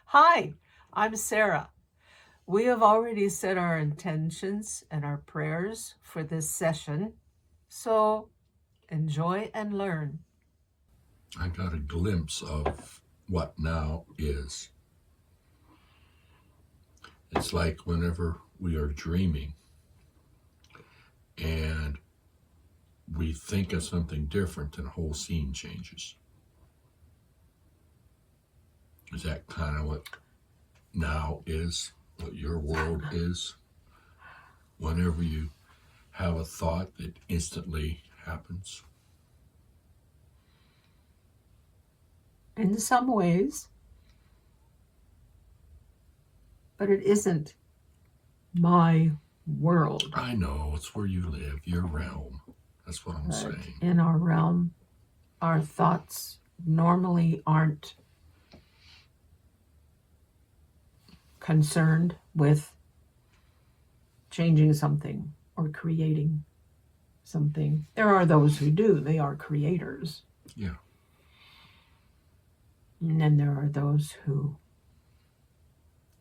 Hi, I'm Sarah. We have already set our intentions and our prayers for this session, so enjoy and learn. I got a glimpse of what now is. It's like whenever we are dreaming and we think of something different and the whole scene changes. Is that kind of what now is? What your world is? Whenever you have a thought that instantly happens? In some ways, but it isn't my world. I know, it's where you live, your realm. That's what I'm But saying. in our realm, our thoughts normally aren't concerned with changing something or creating something. There are those who do, they are creators. Yeah. And then there are those who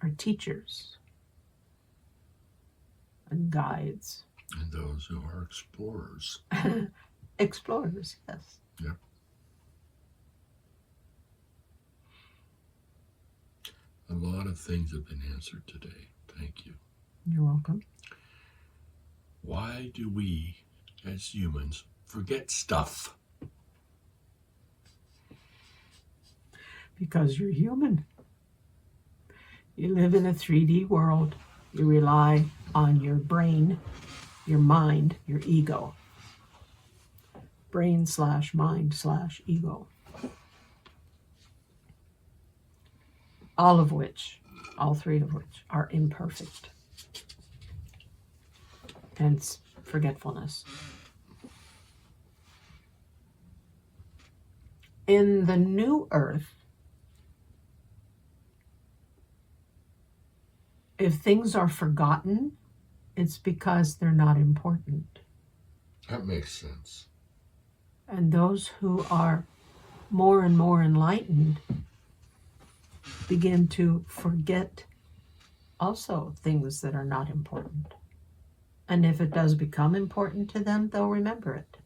are teachers and guides. And those who are explorers. Explorers, yes. Yeah. A lot of things have been answered today. Thank you. You're welcome. Why do we, as humans, forget stuff? Because you're human. You live in a 3D world. You rely on your brain, your mind, your ego. Brain/mind/ego. All three of which are imperfect. Hence, forgetfulness. In the new earth, if things are forgotten, it's because they're not important. That makes sense. And those who are more and more enlightened begin to forget also things that are not important. And if it does become important to them, they'll remember it.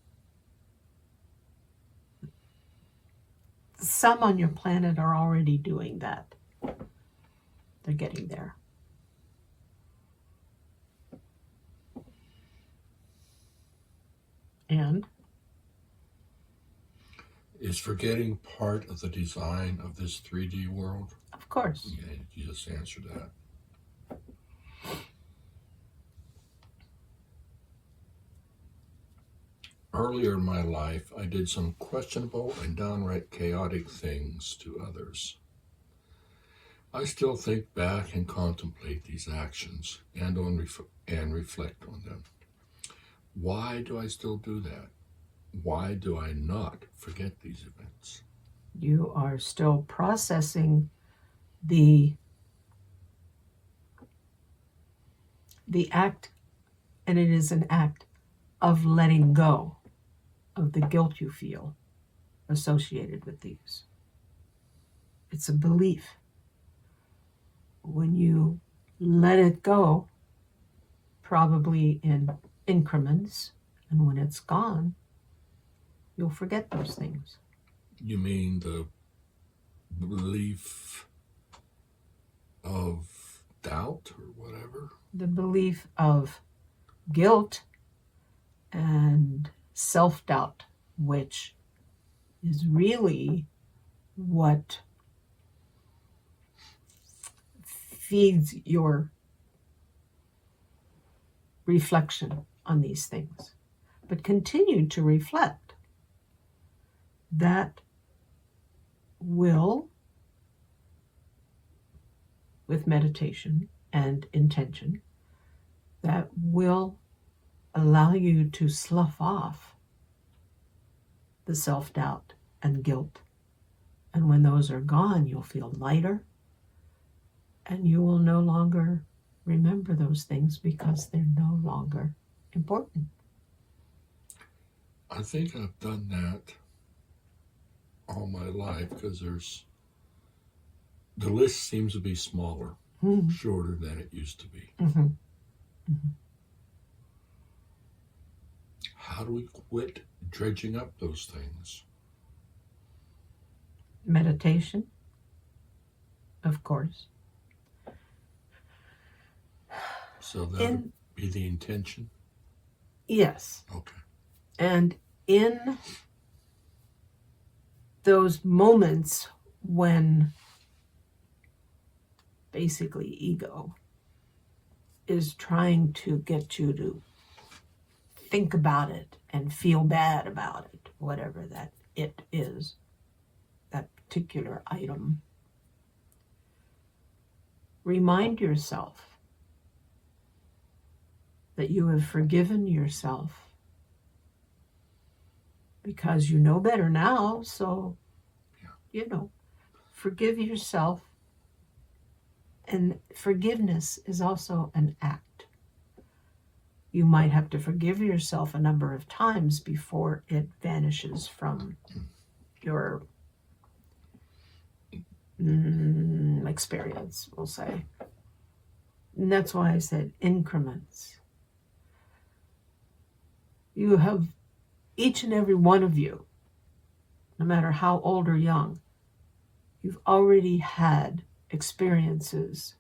Some on your planet are already doing that. They're getting there. And is forgetting part of the design of this 3D world? Of course. Yeah, you just answered that. Earlier in my life, I did some questionable and downright chaotic things to others. I still think back and contemplate these actions and reflect on them. Why do I still do that? Why do I not forget these events? You are still processing the act, and it is an act of letting go of the guilt you feel associated with these. It's a belief. When you let it go, probably in increments, and when it's gone, you'll forget those things. You mean the belief of doubt or whatever? The belief of guilt and self-doubt, which is really what feeds your reflection on these things. But continue to reflect. That will, with meditation and intention, that will allow you to slough off the self-doubt and guilt. And when those are gone, you'll feel lighter, and you will no longer remember those things because they're no longer important. I think I've done that all my life because there's the list seems to be smaller, Mm-hmm. shorter than it used to be. Mm-hmm. Mm-hmm. How do we quit dredging up those things? Meditation, of course. So that would be the intention? Yes. Okay. And in those moments when basically ego is trying to get you to think about it and feel bad about it, whatever that it is, that particular item, remind yourself that you have forgiven yourself because you know better now. So, forgive yourself. And forgiveness is also an act. You might have to forgive yourself a number of times before it vanishes from your experience, we'll say. And that's why I said increments. You have, each and every one of you, no matter how old or young, you've already had experiences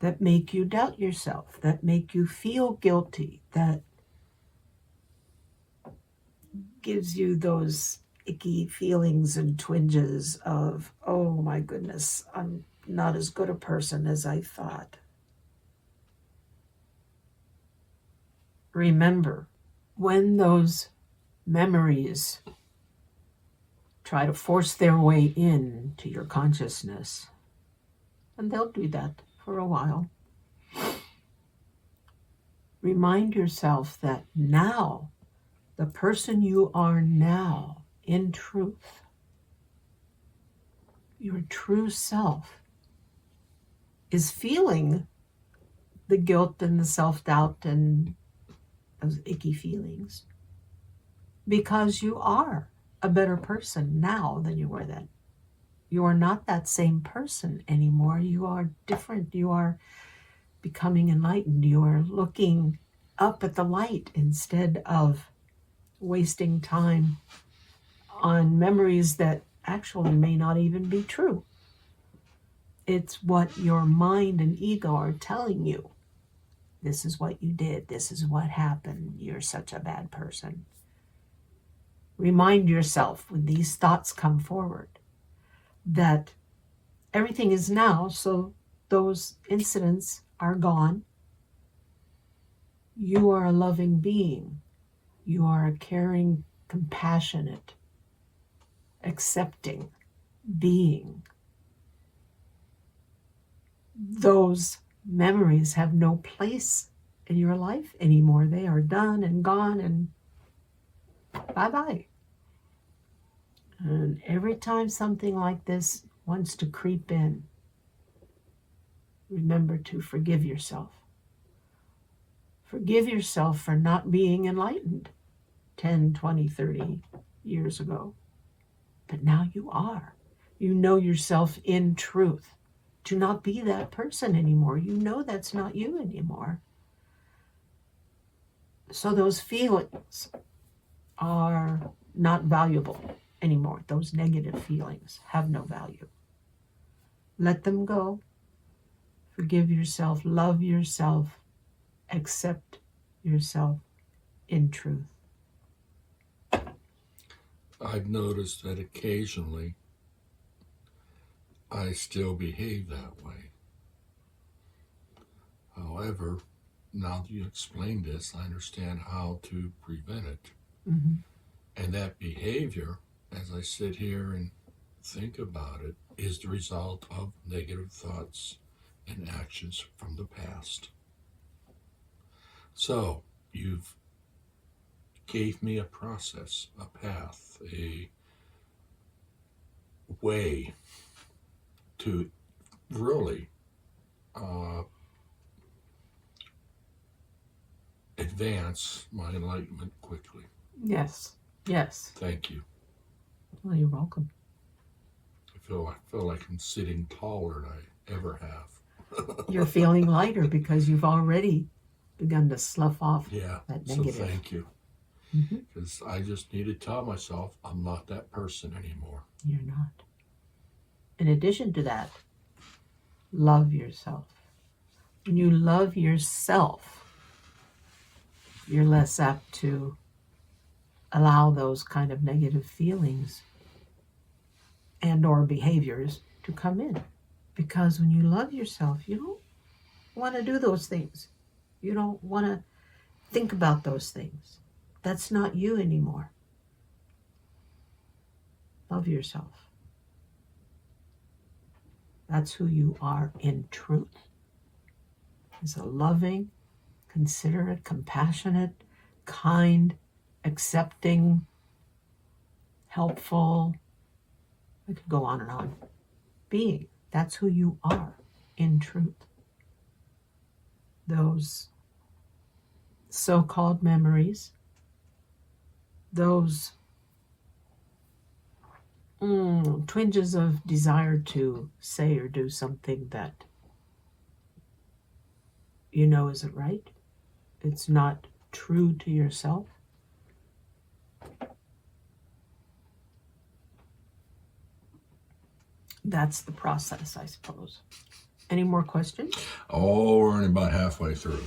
that make you doubt yourself, that make you feel guilty, that gives you those icky feelings and twinges of, oh my goodness, I'm not as good a person as I thought. Remember, when those memories try to force their way into your consciousness, and they'll do that for a while, remind yourself that now, the person you are now, in truth, your true self, is feeling the guilt and the self-doubt and those icky feelings because you are a better person now than you were then. You are not that same person anymore. You are different. You are becoming enlightened. You are looking up at the light instead of wasting time on memories that actually may not even be true. It's what your mind and ego are telling you. This is what you did. This is what happened. You're such a bad person. Remind yourself when these thoughts come forward that everything is now, so those incidents are gone. You are a loving being. You are a caring, compassionate, accepting being. Those memories have no place in your life anymore. They are done and gone and bye-bye. And every time something like this wants to creep in, remember to forgive yourself. Forgive yourself for not being enlightened 10, 20, 30 years ago. But now you are. You know yourself in truth. Do not be that person anymore. You know that's not you anymore. So those feelings are not valuable anymore. Those negative feelings have no value. Let them go. Forgive yourself. Love yourself. Accept yourself in truth. I've noticed that occasionally I still behave that way. However, now that you explained this, I understand how to prevent it. Mm-hmm. And that behavior, as I sit here and think about it, is the result of negative thoughts and actions from the past. So, you've gave me a process, a path, a way to really advance my enlightenment quickly. Yes. Yes. Thank you. Well, you're welcome. I feel like I'm sitting taller than I ever have. You're feeling lighter because you've already begun to slough off Yeah. that So negative. thank you. Because I just need to tell myself I'm not that person anymore. You're not. In addition to that, love yourself. When you love yourself, you're less apt to allow those kind of negative feelings and or behaviors to come in. Because when you love yourself, you don't want to do those things. You don't want to think about those things. That's not you anymore. Love yourself. That's who you are in truth. Is a loving, considerate, compassionate, kind, accepting, helpful, I could go on and on, being. That's who you are in truth. Those so-called memories, those twinges of desire to say or do something that you know isn't right, it's not true to yourself. That's the process, I suppose. Any more questions? Oh, we're only about halfway through.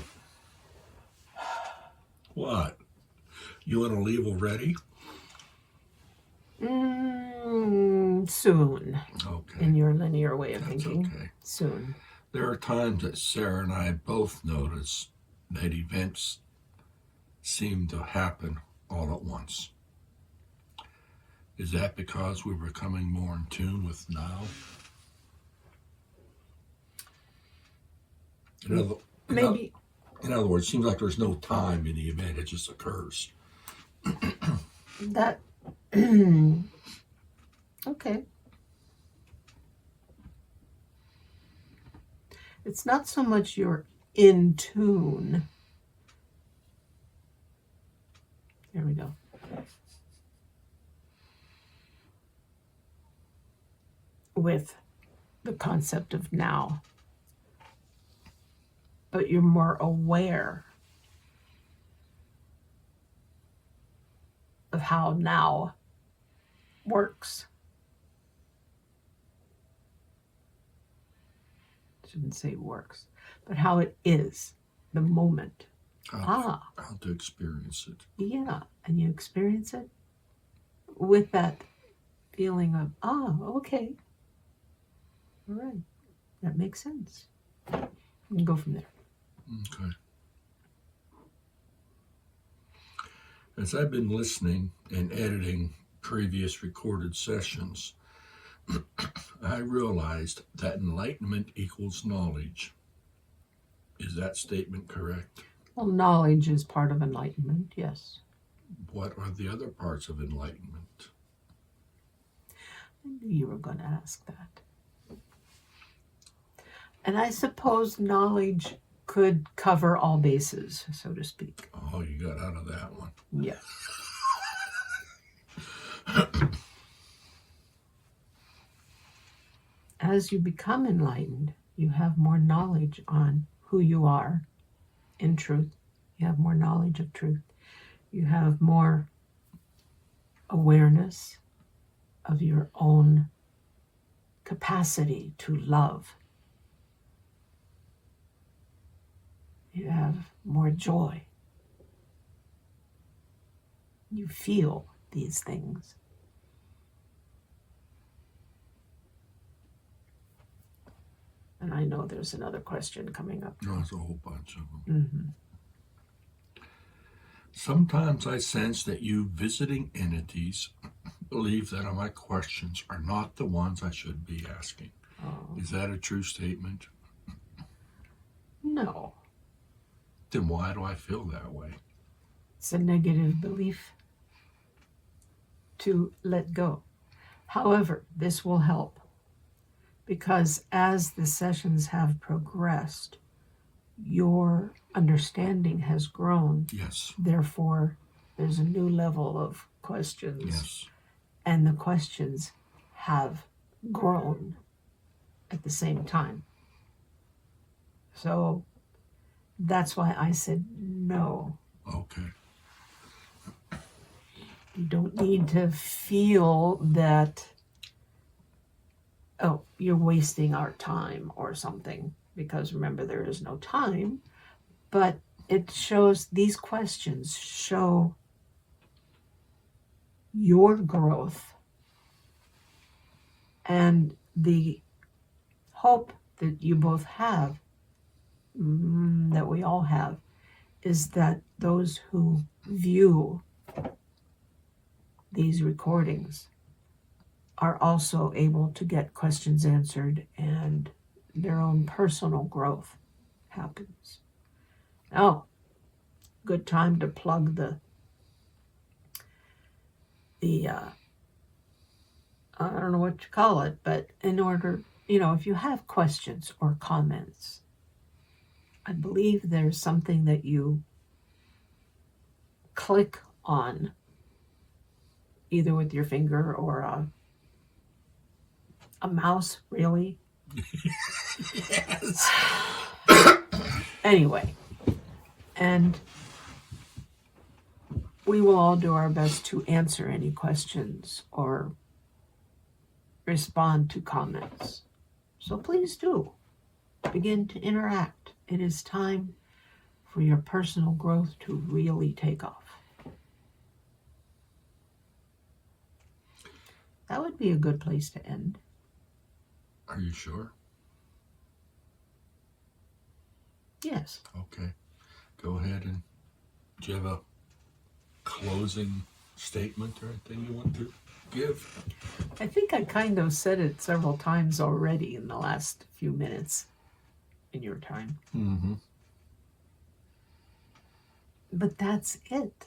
What? You want to leave already? Soon. Okay. In your linear way of That's thinking. okay. Soon. There are times that Sarah and I both notice that events seem to happen all at once. Is that because we're becoming more in tune with now? Maybe. In other words, it seems like there's no time in the event, it just occurs. That, okay. It's not so much you're in tune. There we go. With the concept of now. But you're more aware of how now works. Shouldn't say works, but how it is, the moment. How to experience it. Yeah, and you experience it with that feeling of, okay. All right, that makes sense. You can go from there. Okay. As I've been listening and editing previous recorded sessions, I realized that enlightenment equals knowledge. Is that statement correct? Well, knowledge is part of enlightenment, yes. What are the other parts of enlightenment? I knew you were going to ask that. And I suppose knowledge could cover all bases, so to speak. Oh, you got out of that one. Yes. As you become enlightened, you have more knowledge on who you are in truth. You have more knowledge of truth. You have more awareness of your own capacity to love. You have more joy. You feel these things. And I know there's another question coming up. No, there's a whole bunch of them. Mm-hmm. Sometimes I sense that you visiting entities believe that my questions are not the ones I should be asking. Oh. Is that a true statement? No. Then why do I feel that way? It's a negative belief to let go. However, this will help because as the sessions have progressed, your understanding has grown. Yes. Therefore, there's a new level of questions. Yes. And the questions have grown at the same time. So that's why I said no. Okay. You don't need to feel that, oh, you're wasting our time or something, because remember, there is no time. But it shows, these questions show your growth and the hope that you both have, that we all have, is that those who view these recordings are also able to get questions answered and their own personal growth happens. Oh, good time to plug the I don't know what you call it, but in order, if you have questions or comments, I believe there's something that you click on, either with your finger or a mouse, really. Yes. Anyway, and we will all do our best to answer any questions or respond to comments. So please do begin to interact. It is time for your personal growth to really take off. That would be a good place to end. Are you sure? Yes. Okay. Go ahead, and do you have a closing statement or anything you want to give? I think I kind of said it several times already in the last few minutes in your time. Mm-hmm. But that's it.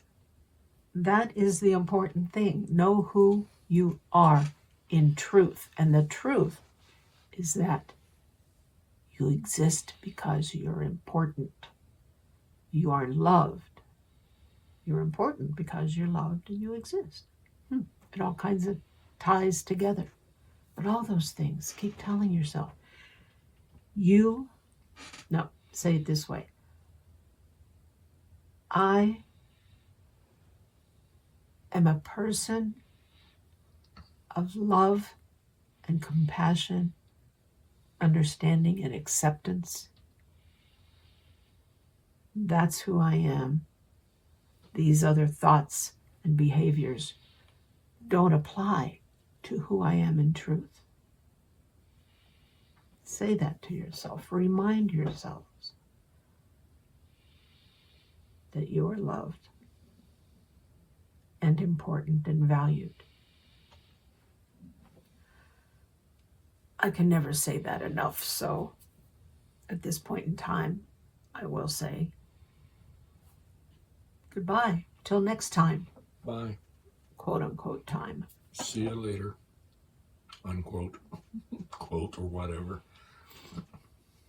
That is the important thing. Know who you are in truth. And the truth is that you exist because you're important. You are loved. You're important because you're loved and you exist. It all kinds of ties together. But all those things, keep telling yourself, say it this way. I am a person of love and compassion, understanding and acceptance. That's who I am. These other thoughts and behaviors don't apply to who I am in truth. Say that to yourself. Remind yourselves that you are loved and important and valued. I can never say that enough, so at this point in time, I will say goodbye. Till next time. Bye. Quote unquote time. See you later. Unquote. Quote or whatever.